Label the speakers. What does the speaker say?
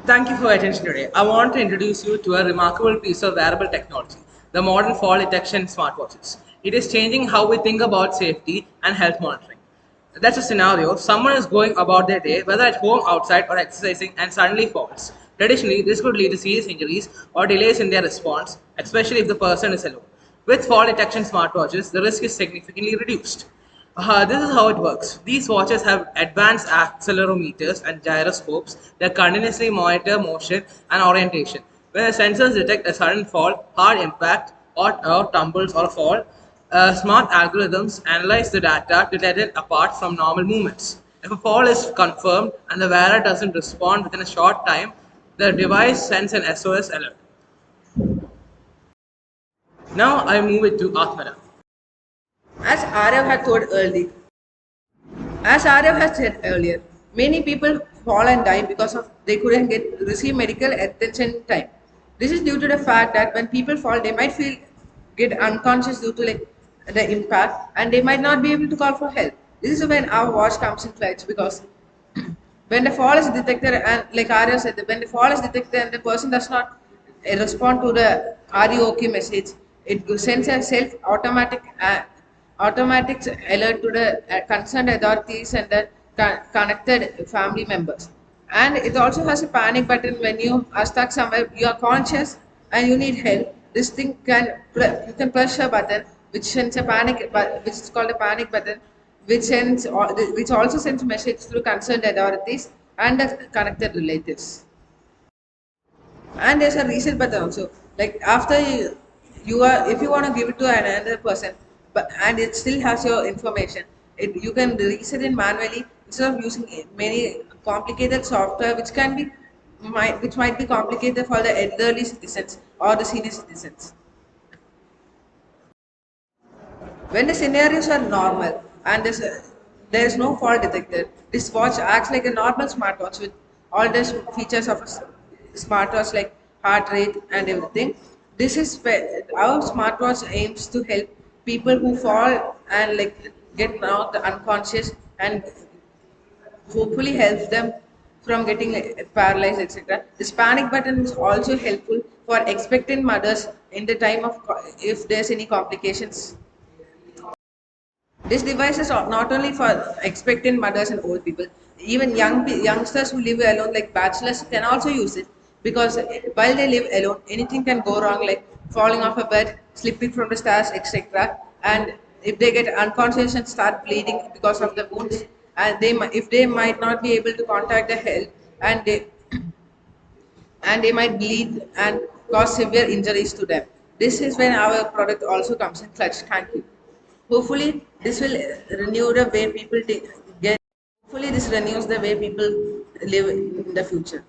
Speaker 1: Thank you for your attention today. I want to introduce you to a remarkable piece of wearable technology, the modern fall detection smartwatches. It is changing how we think about safety and health monitoring. That's a scenario. Someone is going about their day, whether at home, outside, or exercising, and suddenly falls. Traditionally, this could lead to serious injuries or delays in their response, especially if the person is alone. With fall detection smartwatches, the risk is significantly reduced. This is how it works. These watches have advanced accelerometers and gyroscopes that continuously monitor motion and orientation. When the sensors detect a sudden fall, hard impact, or tumbles or fall, smart algorithms analyze the data to tell it apart from normal movements. If a fall is confirmed and the wearer doesn't respond within a short time, the device sends an SOS alert. Now I move it to Atmana.
Speaker 2: As Arav had told earlier, as Arav has said earlier, many people fall and die because of they couldn't receive medical attention in time. This is due to the fact that when people fall, they might get unconscious due to the impact, and they might not be able to call for help. This is when our watch comes in clutch because when the fall is detected and like Arya said, when the fall is detected and the person does not respond to the "Are you okay?" message, it sends a automatic alert to the concerned authorities and the connected family members. And it also has a panic button when you are stuck somewhere, you are conscious and you need help. This thing you can press a button which sends a which is called a panic button, which also sends message through concerned authorities and the connected relatives. And there's a reset button also. Like after you are, if you want to give it to another person, but and it still has your information, you can reset it manually instead of using many complicated software, which might be complicated for the elderly citizens or the senior citizens. When the scenarios are normal and there is no fault detected, this watch acts like a normal smartwatch with all the features of a smartwatch like heart rate and everything. This is where our smartwatch aims to help people who fall and get knocked unconscious and hopefully helps them from getting paralyzed, etc. This panic button is also helpful for expectant mothers in the time of if there's any complications. This device is not only for expectant mothers and old people, even youngsters who live alone, like bachelors, can also use it because while they live alone, anything can go wrong, like falling off a bed, slipping from the stairs, etc. And if they get unconscious and start bleeding because of the wounds, and if they might not be able to contact the help, and they might bleed and cause severe injuries to them. This is when our product also comes in clutch. Thank you. Hopefully, this will renew the way people get. Hopefully, this renews the way people live in the future.